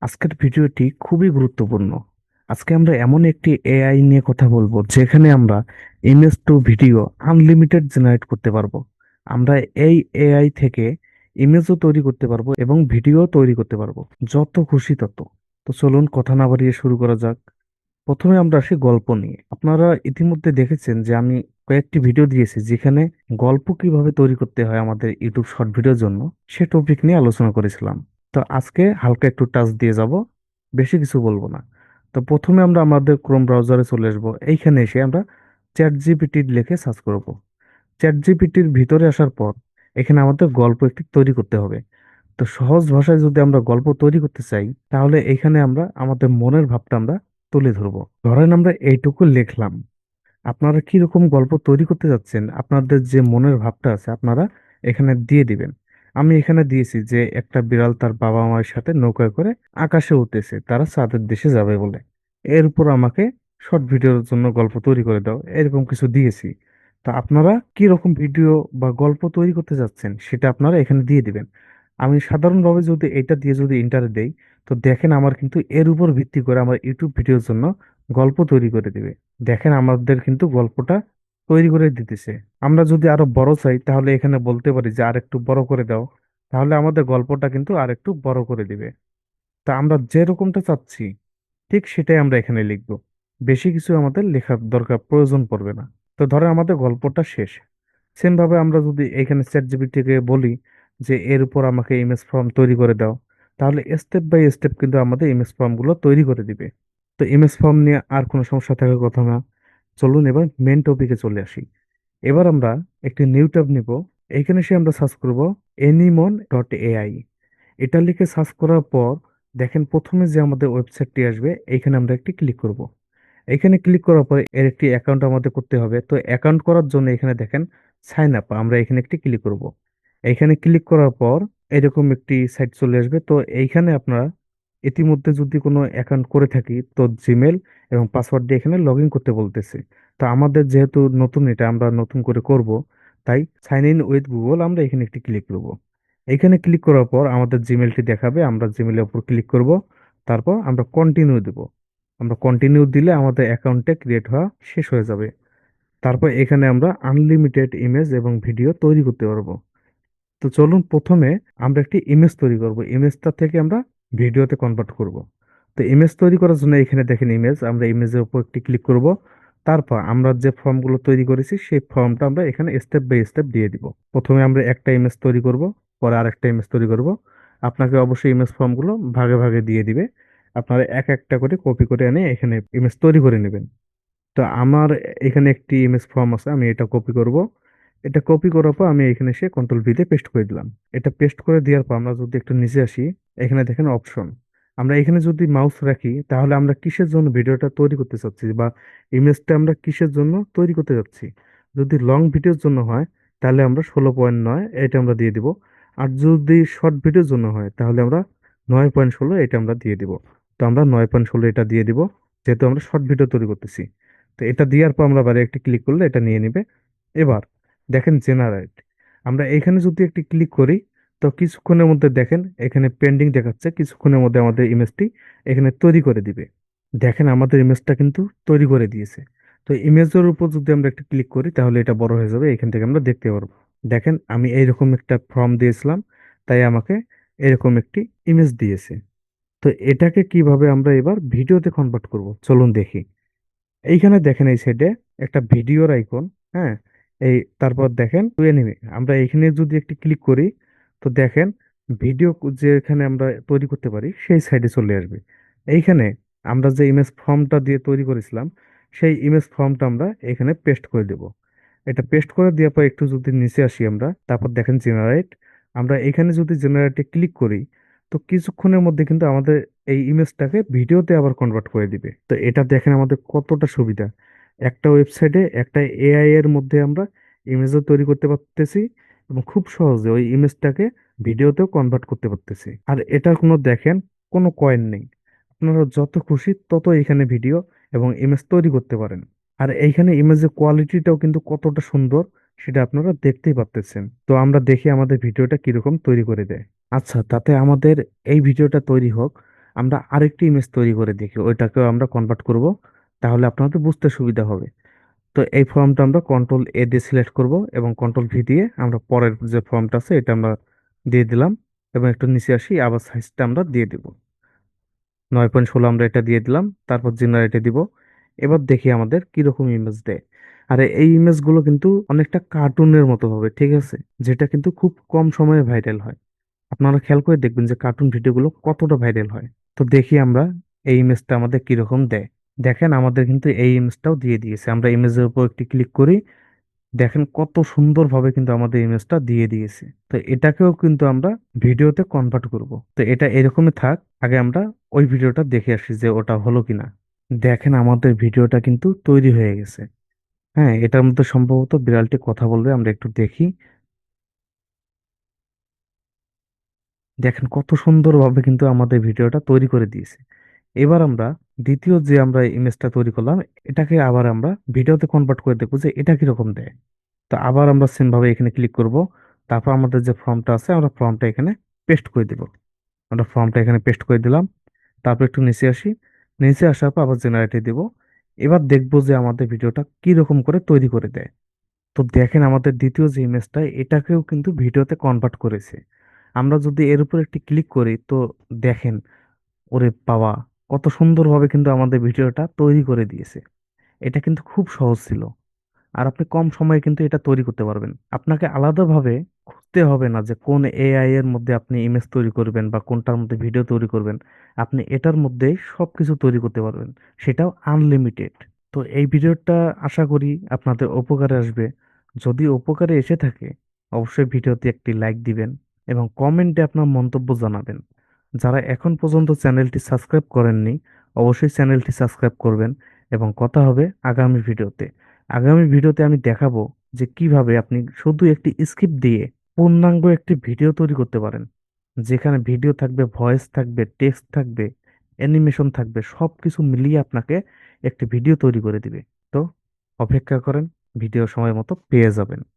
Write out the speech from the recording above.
আজকের ভিডিওটি খুবই গুরুত্বপূর্ণ। আজকে আমরা এমন একটি এআই নিয়ে কথা বলবো যেখানে আমরা image to video unlimited generate করতে পারবো। আমরা এই এআই থেকে ইমেজও তৈরি করতে পারবো এবং ভিডিও তৈরি করতে পারবো, যত খুশি তত। তো চলুন কথা না বাড়িয়ে শুরু করা যাক। প্রথমে আমরা আসি গল্প নিয়ে। আপনারা ইতিমধ্যে দেখেছেন যে আমি কয়েকটি ভিডিও দিয়েছি যেখানে গল্প কিভাবে তৈরি করতে হয় আমাদের ইউটিউব শর্ট ভিডিওর জন্য, সে টপিক নিয়ে আলোচনা করেছিলাম। তো আজকে হালকা একটু টাচ দিয়ে যাব, বেশি কিছু বলবো না। তো প্রথমে আমরা আমাদের ক্রোম ব্রাউজারে চলে আসবো। এইখানে এসে আমরা চ্যাট জিপিটি লিখে সার্চ করব। চ্যাট জিপিটির ভিতরে আসার পর এখানে আমাদের গল্প একটি তৈরি করতে হবে। তো সহজ ভাষায় যদি আমরা গল্প তৈরি করতে চাই, তাহলে এখানে আমরা আমাদের মনের ভাবটা আমরা তুলে ধরবো। ধরেন আমরা এইটুকু লিখলাম। আপনারা কি রকম গল্প তৈরি করতে যাচ্ছেন, আপনাদের যে মনের ভাবটা আছে আপনারা এখানে দিয়ে দিবেন। আমি এখানে দিয়েছি যে একটা বিড়াল তার বাবা মায়ের সাথে নৌকায় করে আকাশে উঠতেছে, তারা চাঁদের দেশে যাবে বলে। এর উপর আমাকে শর্ট ভিডিওর জন্য গল্প তৈরি করে দাও, এরকম কিছু দিয়েছি। তা আপনারা কি রকম ভিডিও বা গল্প তৈরি করতে যাচ্ছেন সেটা আপনারা এখানে দিয়ে দিবেন। আমি সাধারণভাবে যদি এটা দিয়ে যদি ইন্টার দেই, তো দেখেন আমার কিন্তু এর উপর ভিত্তি করে আমার ইউটিউব ভিডিওর জন্য গল্প তৈরি করে দিবে। দেখেন আমাদের কিন্তু গল্পটা তৈরি করে দিতেছে। আমরা যদি আরো বড় চাই তাহলে এখানে বলতে পারি যে আর একটু বড় করে দাও, তাহলে আমাদের গল্পটা কিন্তু আর একটু বড় করে দিবে। তা আমরা যেরকমটা চাচ্ছি ঠিক সেটাই আমরা এখানে লিখব। বেশি কিছু আমাদের লেখার দরকার প্রয়োজন পড়বে না। তো ধরো আমাদের গল্পটা শেষ। সেম ভাবে আমরা যদি এখানে চ্যাট জিপিটিকে বলি যে এর উপর আমাকে ইমেজ ফর্ম তৈরি করে দাও, তাহলে স্টেপ বাই স্টেপ কিন্তু আমাদের ইমেজ ফর্ম গুলো তৈরি করে দিবে। তো ইমেজ ফর্ম নিয়ে আর কোনো সমস্যা থাকার কথা না। চলুন এবার মেন টপিকে চলে আসি। এবার আমরা একটি নিউ ট্যাব নিব। এইখানে সে আমরা সার্চ করব Animon.ai। এটা লিখে সার্চ করার পর দেখেন প্রথমে যে আমাদের ওয়েবসাইটটি আসবে, এইখানে আমরা একটি ক্লিক করব। এখানে ক্লিক করার পর এর একটি অ্যাকাউন্ট আমাদের করতে হবে। তো অ্যাকাউন্ট করার জন্য এখানে দেখেন সাইন আপ, আমরা এখানে একটি ক্লিক করব। এইখানে ক্লিক করার পর এরকম একটি সাইট চলে আসবে। তো এইখানে আপনারা ইতিমধ্যে যদি কোনো অ্যাকাউন্ট করে থাকি তো জিমেল এবং পাসওয়ার্ড দিয়ে এখানে লগ ইন করতে বলতেছে। তো আমাদের যেহেতু নতুন, এটা আমরা নতুন করে করব, তাই সাইন ইন উইথ গুগল আমরা এখানে একটি ক্লিক করব। এখানে ক্লিক করার পর আমাদের জিমেলটি দেখাবে, আমরা জিমেলের উপর ক্লিক করব। তারপর আমরা কন্টিনিউ দেব। আমরা কন্টিনিউ দিলে আমাদের অ্যাকাউন্টে ক্রিয়েট হওয়া শেষ হয়ে যাবে। তারপর এখানে আমরা আনলিমিটেড ইমেজ এবং ভিডিও তৈরি করতে পারবো। তো চলুন প্রথমে আমরা একটি ইমেজ তৈরি করব, ইমেজটা থেকে আমরা ভিডিওতে কনভার্ট করব। তো ইমেজ তৈরি করার জন্য এখানে দেখেন ইমেজ, আমরা ইমেজের উপর একটি ক্লিক করব। তারপর আমরা যে ফর্মগুলো তৈরি করেছি সেই ফর্মটা আমরা এখানে স্টেপ বাই স্টেপ দিয়ে দিব। প্রথমে আমরা একটা ইমেজ তৈরি করব, পরে আরেকটা ইমেজ তৈরি করব। আপনাকে অবশ্যই ইমেজ ফর্মগুলো ভাগে ভাগে দিয়ে দিবে। আপনারা এক একটা করে কপি করে এনে এখানে ইমেজ তৈরি করে নেবেন। তো আমার এখানে একটি ইমেজ ফর্ম আছে, আমি এটা কপি করব। এটা কপি করার পর আমি এখানে এসে কন্ট্রোল ভি তে পেস্ট করে দিলাম। এটা পেস্ট করে দেওয়ার পর আমরা যদি একটু নিচে আসি, এখানে দেখেন অপশন। আমরা এখানে যদি মাউস রাখি তাহলে আমরা কিসের জন্য ভিডিওটা তৈরি করতে চাচ্ছি বা ইমেজটা আমরা কিসের জন্য তৈরি করতে যাচ্ছি। যদি লং ভিডিওর জন্য হয় তাহলে আমরা 16.9 এটা আমরা দিয়ে দিব। আর যদি শর্ট ভিডিওর জন্য হয় তাহলে আমরা 9.16 এটা আমরা দিয়ে দিব। তো আমরা 9.16 এটা দিয়ে দিব, যেহেতু আমরা শর্ট ভিডিও তৈরি করতেছি। তো এটা দেওয়ার পর আমরা বাইরে একটি ক্লিক করলে এটা নিয়ে নিবে। এবার দেখেন জেনারেট, আমরা এখানে যদি একটি ক্লিক করি তো কিছুক্ষণের মধ্যে দেখেন এখানে পেন্ডিং দেখাচ্ছে, কিছুক্ষণের মধ্যে আমাদের ইমেজটি এখানে তৈরি করে দিবে। দেখেন আমাদের ইমেজটা কিন্তু তৈরি করে দিয়েছে। তো ইমেজের উপর যদি আমরা একটু ক্লিক করি তাহলে এটা বড় হয়ে যাবে, এখান থেকে আমরা দেখতে পারবো। দেখেন আমি এইরকম একটা ফর্ম দিয়েছিলাম, তাই আমাকে এরকম একটি ইমেজ দিয়েছে। তো এটাকে কিভাবে আমরা এবার ভিডিওতে কনভার্ট করব চলুন দেখি। এইখানে দেখেন এই সাইডে একটা ভিডিওর আইকন। হ্যাঁ, এই তারপর দেখেন টু এনিমে, আমরা এখানে যদি একটি ক্লিক করি তো দেখেন ভিডিও যেখানে আমরা তৈরি করতে পারি সেই সাইডে চলে আসবে। এইখানে আমরা যে ইমেজ ফর্মটা দিয়ে তৈরি করেছিলাম সেই ইমেজ ফর্মটা আমরা এখানে পেস্ট করে দেব। এটা পেস্ট করে দেওয়ার পর একটু যদি নিচে আসি আমরা, তারপর দেখেন জেনারেট, আমরা এখানে যদি জেনারেটে ক্লিক করি তো কিছুক্ষণের মধ্যে কিন্তু আমাদের এই ইমেজটাকে ভিডিওতে আবার কনভার্ট করে দিবে। তো এটা দেখেন আমাদের কতটা সুবিধা। একটা ওয়েবসাইটে একটা এআই এর মধ্যে আমরা ইমেজও তৈরি করতে পারতেছি এবং খুব সহজে ওই ইমেজটাকে ভিডিওতেও কনভার্ট করতে পারতেছি। আর এটার কোনো দেখেন কোনো কয়েন নেই, আপনারা যত খুশি তত এখানে ভিডিও এবং ইমেজ তৈরি করতে পারেন। আর এইখানে ইমেজের কোয়ালিটিটাও কিন্তু কতটা সুন্দর সেটা আপনারা দেখতেই পাচ্তেছেন। তো আমরা দেখি আমাদের ভিডিওটা কিরকম তৈরি করে দেয়। আচ্ছা, তাতে আমাদের এই ভিডিওটা তৈরি হোক। আমরা আরেকটি ইমেজ তৈরি করে দেখি, ওইটাকেও আমরা কনভার্ট করব, তাহলে আপনাদের বুঝতে সুবিধা হবে। তো এই ফর্মটা আমরা কন্ট্রোল এ দিয়ে সিলেক্ট করব এবং কন্ট্রোল ভি দিয়ে আমরা পরের যে ফর্মটা আছে এটা আমরা দিয়ে দিলাম, এবং একটু নিচে আসি, আবার সাইজটা আমরা দিয়ে দিব 9.16, আমরা এটা দিয়ে দিলাম, তারপর জেনারেটে দিব। এবার দেখি আমাদের কিরকম ইমেজ দেয়। আর এই ইমেজগুলো কিন্তু অনেকটা কার্টুনের মতো হবে, ঠিক আছে, যেটা কিন্তু খুব কম সময়ে ভাইরাল হয়। আপনারা খেয়াল করে দেখবেন যে কার্টুন ভিডিওগুলো কতটা ভাইরাল হয়। তো দেখি আমরা এই ইমেজটা আমাদের কিরকম দেয়। দেখেন আমাদের কিন্তু এই ইমেজটাও দিয়ে দিয়েছে, আমরা ইমেজের উপর একটি ক্লিক করি, দেখেন কত সুন্দরভাবে কিন্তু আমাদের ইমেজটা দিয়ে দিয়েছে। তো এটাকেও কিন্তু আমরা ভিডিওতে কনভার্ট করব। তো এটা এরকমই থাক, আগে আমরা ওই ভিডিওটা দেখে আসি যে ওটা হলো কিনা। দেখেন আমাদের ভিডিওটা কিন্তু তৈরি হয়ে গেছে। হ্যাঁ, এটার মধ্যে সম্ভবত বিড়ালটি কথা বলবে, আমরা একটু দেখি। দেখেন কত সুন্দরভাবে কিন্তু আমাদের ভিডিওটা তৈরি করে দিয়েছে। এবার আমরা দ্বিতীয় যে আমরা ইমেজটা তৈরি করলাম, এটাকে আবার আমরা ভিডিওতে কনভার্ট করে দেখবো যে এটা কিরকম দেয়। তো আবার আমরা সেম ভাবে এখানে ক্লিক করব, তারপর আমাদের যে ফর্মটা আছে আমরা ফর্মটা এখানে পেস্ট করে দিব। আমরা ফর্মটা এখানে পেস্ট করে দিলাম, তারপর একটু নিচে আসি, নিচে আসার পর আবার জেনারেটে দিব। এবার দেখবো যে আমাদের ভিডিওটা কি রকম করে তৈরি করে দেয়। তো দেখেন আমাদের দ্বিতীয় যে ইমেজটা, এটাকেও কিন্তু ভিডিওতে কনভার্ট করেছে। আমরা যদি এর উপর একটি ক্লিক করি তো দেখেন, ওরে বাবা, কত সুন্দরভাবে কিন্তু আমাদের ভিডিওটা তৈরি করে দিয়েছে। এটা কিন্তু খুব সহজ ছিল, আর আপনি কম সময়ে কিন্তু এটা তৈরি করতে পারবেন। আপনাকে আলাদাভাবে খুঁজতে হবে না যে কোন এআই এর মধ্যে আপনি ইমেজ তৈরি করবেন বা কোনটার মধ্যে ভিডিও তৈরি করবেন। আপনি এটার মধ্যেই সবকিছু তৈরি করতে পারবেন, সেটাও আনলিমিটেড। তো এই ভিডিওটা আশা করি আপনাদের উপকারে আসবে। যদি উপকারে এসে থাকে, অবশ্যই ভিডিওতে একটি লাইক দিবেন এবং কমেন্টে আপনার মন্তব্য জানাবেন। যারা এখন পর্যন্ত চ্যানেলটি সাবস্ক্রাইব করেননি, অবশ্যই চ্যানেলটি সাবস্ক্রাইব করবেন। এবং কথা হবে আগামী ভিডিওতে। আগামী ভিডিওতে আমি দেখাবো যে কিভাবে আপনি শুধু একটি স্ক্রিপ্ট দিয়ে পূর্ণাঙ্গ একটি ভিডিও তৈরি করতে পারেন, যেখানে ভিডিও থাকবে, ভয়েস থাকবে, টেক্সট থাকবে, অ্যানিমেশন থাকবে, সবকিছু মিলিয়ে আপনাকে একটি ভিডিও তৈরি করে দিবে। তো অপেক্ষা করেন, ভিডিও সময় মতো পেয়ে যাবেন।